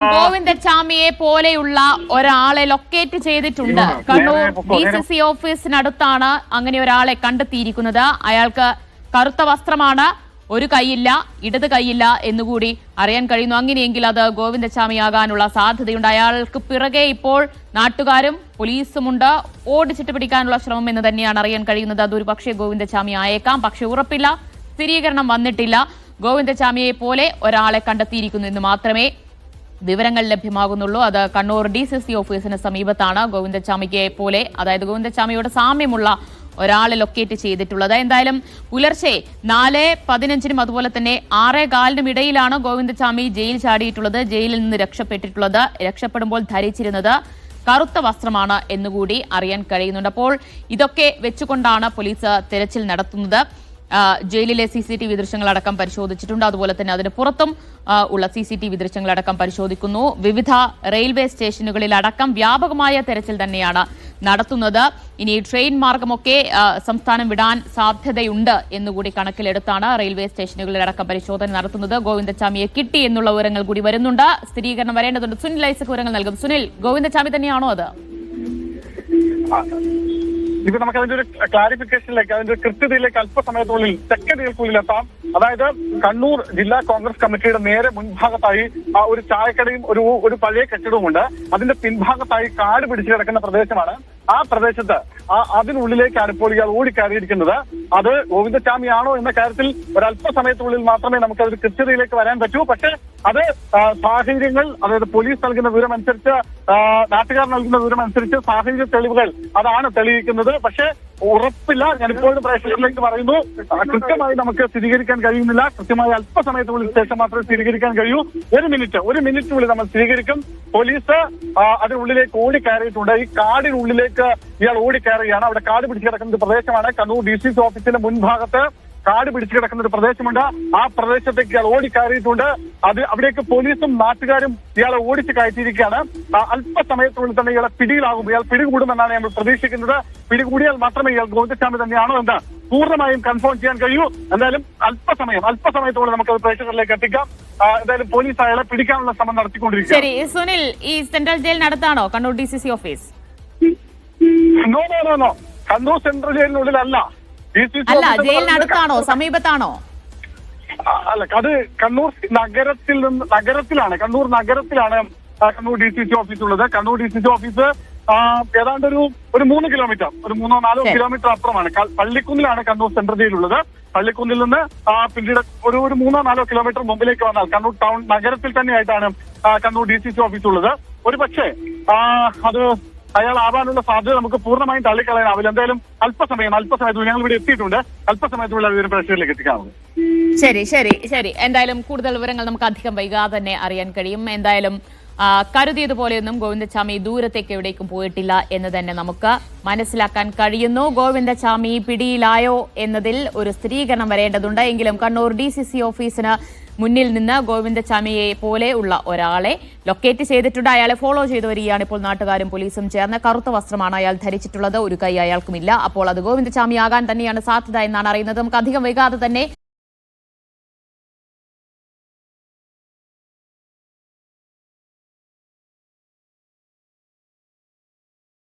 ഗോവിന്ദച്ചാമിയെ പോലെയുള്ള ഒരാളെ ലൊക്കേറ്റ് ചെയ്തിട്ടുണ്ട്. കണ്ണൂർ DCC ഓഫീസിനടുത്താണ് അങ്ങനെ ഒരാളെ കണ്ടെത്തിയിരിക്കുന്നത്. അയാൾക്ക് കറുത്ത വസ്ത്രമാണ്, ഒരു കൈയില്ല, ഇടത് കൈയില്ല എന്നുകൂടി അറിയാൻ കഴിയുന്നു. അങ്ങനെയെങ്കിൽ അത് ഗോവിന്ദച്ചാമിയാകാനുള്ള സാധ്യതയുണ്ട്. അയാൾക്ക് പിറകെ ഇപ്പോൾ നാട്ടുകാരും പോലീസുമുണ്ട്. ഓടിച്ചിട്ട് പിടിക്കാനുള്ള ശ്രമം എന്ന് തന്നെയാണ് അറിയാൻ കഴിയുന്നത്. അതൊരു പക്ഷേ ഗോവിന്ദച്ചാമി ആയേക്കാം, പക്ഷെ ഉറപ്പില്ല, സ്ഥിരീകരണം വന്നിട്ടില്ല. ഗോവിന്ദച്ചാമിയെ പോലെ ഒരാളെ കണ്ടെത്തിയിരിക്കുന്നു എന്ന് മാത്രമേ വിവരങ്ങൾ ലഭ്യമാകുന്നുള്ളൂ. അത് കണ്ണൂർ DCC ഓഫീസിന് സമീപത്താണ് ഗോവിന്ദച്ചാമിയെ പോലെ, അതായത് ഗോവിന്ദച്ചാമിയോട് സാമ്യമുള്ള ഒരാളെ ലൊക്കേറ്റ് ചെയ്തിട്ടുള്ളത്. എന്തായാലും പുലർച്ചെ 4:15 അതുപോലെ തന്നെ 6:15 ഇടയിലാണ് ഗോവിന്ദച്ചാമി ജയിൽ ചാടിയിട്ടുള്ളത്. ജയിലിൽ നിന്ന് രക്ഷപ്പെട്ടിട്ടുള്ളത്. രക്ഷപ്പെടുമ്പോൾ ധരിച്ചിരുന്നത് കറുത്ത വസ്ത്രമാണ് എന്നുകൂടി അറിയാൻ കഴിയുന്നുണ്ട്. അപ്പോൾ ഇതൊക്കെ വെച്ചുകൊണ്ടാണ് പോലീസ് തെരച്ചിൽ നടത്തുന്നത്. ജയിലിലെ CCTV ദൃശ്യങ്ങളടക്കം പരിശോധിച്ചിട്ടുണ്ട്. അതുപോലെ തന്നെ അതിന് പുറത്തും ഉള്ള CCTV ദൃശ്യങ്ങളടക്കം പരിശോധിക്കുന്നു. വിവിധ റെയിൽവേ സ്റ്റേഷനുകളിൽ അടക്കം വ്യാപകമായ തെരച്ചിൽ തന്നെയാണ് നടത്തുന്നത്. ഇനി ട്രെയിൻ മാർഗമൊക്കെ സംസ്ഥാനം വിടാൻ സാധ്യതയുണ്ട് എന്നുകൂടി കണക്കിലെടുത്താണ് റെയിൽവേ സ്റ്റേഷനുകളിലടക്കം പരിശോധന നടത്തുന്നത്. ഗോവിന്ദച്ചാമിയെ കിട്ടി എന്നുള്ള വിവരങ്ങൾ കൂടി വരുന്നുണ്ട്. സ്ഥിരീകരണം വരേണ്ടതുണ്ട്. സുനിൽ ഐസക് വിവരങ്ങൾ നൽകും. സുനിൽ, ഗോവിന്ദച്ചാമി തന്നെയാണോ അത്? ഇത് നമുക്ക് അതിന്റെ ഒരു ക്ലാരിഫിക്കേഷനിലേക്ക്, അതിന്റെ കൃത്യതയിലേക്ക് അല്പസമയത്തിനുള്ളിൽ സെക്കൻഡുകൾക്കുള്ളിൽ എത്താം. അതായത് കണ്ണൂർ ജില്ലാ കോൺഗ്രസ് കമ്മിറ്റിയുടെ നേരെ മുൻഭാഗത്തായി ഒരു ചായക്കടയും ഒരു പഴയ കെട്ടിടവുമുണ്ട്. അതിന്റെ പിൻഭാഗത്തായി കാട് പിടിച്ചു കിടക്കുന്ന പ്രദേശമാണ്. ആ പ്രദേശത്ത് അതിനുള്ളിലേക്കാണ് ഇപ്പോൾ ഇയാൾ ഓടിക്കയറിയിരിക്കുന്നത്. അത് ഗോവിന്ദച്ചാമിയാണോ എന്ന കാര്യത്തിൽ ഒരല്പസമയത്തിനുള്ളിൽ മാത്രമേ നമുക്ക് അതൊരു കൃത്യതയിലേക്ക് വരാൻ പറ്റൂ. പക്ഷേ അത് സാഹചര്യങ്ങൾ, അതായത് പോലീസ് നൽകുന്ന വിവരമനുസരിച്ച്, നാട്ടുകാർ നൽകുന്ന വിവരമനുസരിച്ച് സാഹചര്യ തെളിവുകൾ അതാണ് തെളിയിക്കുന്നത്. പക്ഷേ ഉറപ്പില്ല. ഞാനിപ്പോഴും പ്രേക്ഷകരിലേക്ക് പറയുന്നു, കൃത്യമായി നമുക്ക് സ്ഥിരീകരിക്കാൻ കഴിയുന്നില്ല. കൃത്യമായി അല്പസമയത്തിനുള്ളിൽ ശേഷം മാത്രമേ സ്ഥിരീകരിക്കാൻ കഴിയൂ. ഒരു മിനിറ്റിനുള്ളിൽ നമ്മൾ സ്ഥിരീകരിക്കും. പോലീസ് അതിനുള്ളിലേക്ക് ഓടിക്കയറിയിട്ടുണ്ട്. ഈ കാടിനുള്ളിലേക്ക് ഇയാൾ ഓടിക്കയറുകയാണ്. അവിടെ കാട് പിടിച്ചു കിടക്കുന്ന ഒരു പ്രദേശമാണ്. കണ്ണൂർ DCC ഓഫീസിന്റെ മുൻഭാഗത്ത് കാട് പിടിച്ചു കിടക്കുന്ന ഒരു പ്രദേശമുണ്ട്. ആ പ്രദേശത്തേക്ക് ഇയാൾ ഓടിക്കയറിയിട്ടുണ്ട്. അവിടേക്ക് പോലീസും നാട്ടുകാരും ഇയാളെ ഓടിച്ച് കയറ്റിയിരിക്കുകയാണ്. അല്പസമയത്തിനുള്ളിൽ തന്നെ ഇയാളെ പിടിയിലാകും. ഇയാൾ പിടികൂടുമെന്നാണ് നമ്മൾ പ്രതീക്ഷിക്കുന്നത്. പിടികൂടിയാൽ മാത്രമേ ഇയാൾ ഗോവിന്ദച്ചാമി തന്നെയാണോ എന്ന് പൂർണ്ണമായും കൺഫേം ചെയ്യാൻ കഴിയൂ. എന്തായാലും അല്പസമയത്തോടെ നമുക്കത് പ്രേക്ഷകരിലേക്ക് എത്തിക്കാം. എന്തായാലും പോലീസ് അയാളെ പിടിക്കാനുള്ള ശ്രമം നടത്തിക്കൊണ്ടിരിക്കുക. ശരി സുനിൽ, ഈ സെൻട്രൽ ജയിലിനടുത്താണോ Kannur DCC office? No, Kannur central ജയിലിനുള്ളിലല്ല. അല്ല, ജയിലിനടുത്താണോ, സമീപത്താണോ? അല്ല, അത് കണ്ണൂർ നഗരത്തിലാണ്. കണ്ണൂർ നഗരത്തിലാണ് കണ്ണൂർ DCC ഓഫീസ് ഉള്ളത്. കണ്ണൂർ DCC ഓഫീസ് ഏതാണ്ട് ഒരു 3 കിലോമീറ്റർ, ഒരു 3-4 കിലോമീറ്റർ അപ്പുറമാണ്. പള്ളിക്കുന്നിലാണ് കണ്ണൂർ സെൻട്രൽ ജയിലുള്ളത്. പള്ളിക്കുന്നിൽ നിന്ന് പിന്നീട് ഒരു 3-4 കിലോമീറ്റർ മുമ്പിലേക്ക് വന്നാൽ കണ്ണൂർ ടൗൺ നഗരത്തിൽ തന്നെയായിട്ടാണ് കണ്ണൂർ DCC ഓഫീസ് ഉള്ളത്. ഒരു പക്ഷേ അത് അയാൾ ആവാനുള്ള സാധ്യത നമുക്ക് പൂർണ്ണമായും തള്ളിക്കളയാനാവില്ല. എന്തായാലും അല്പസമയത്തുള്ളിൽ ഞങ്ങൾ ഇവിടെ എത്തിയിട്ടുണ്ട്. അല്പസമയത്തുള്ള വിവരം പ്രേക്ഷകരിലേക്ക് എത്തിക്കാറുണ്ട്. ശരി. എന്തായാലും കൂടുതൽ വിവരങ്ങൾ നമുക്ക് അധികം വൈകാതെ തന്നെ അറിയാൻ കഴിയും. എന്തായാലും കരുതിയതുപോലെയൊന്നും ഗോവിന്ദച്ചാമി ദൂരത്തേക്ക് എവിടേക്കും പോയിട്ടില്ല എന്ന് തന്നെ നമുക്ക് മനസ്സിലാക്കാൻ കഴിയുന്നു. ഗോവിന്ദച്ചാമി പിടിയിലായോ എന്നതിൽ ഒരു സ്ഥിരീകരണം വരേണ്ടതുണ്ട്. എങ്കിലും കണ്ണൂർ DCC ഓഫീസിന് മുന്നിൽ നിന്ന് ഗോവിന്ദച്ചാമിയെ പോലെ ഉള്ള ഒരാളെ ലൊക്കേറ്റ് ചെയ്തിട്ടുണ്ട്. അയാളെ ഫോളോ ചെയ്തു വരികയാണ് ഇപ്പോൾ നാട്ടുകാരും പോലീസും ചേർന്ന്. കറുത്ത വസ്ത്രമാണ് അയാൾ ധരിച്ചിട്ടുള്ളത്, ഒരു കൈ അയാൾക്കുമില്ല. അപ്പോൾ അത് ഗോവിന്ദച്ചാമി ആകാൻ തന്നെയാണ് സാധ്യത എന്നാണ് അറിയുന്നത്. നമുക്ക് അധികം വൈകാതെ തന്നെ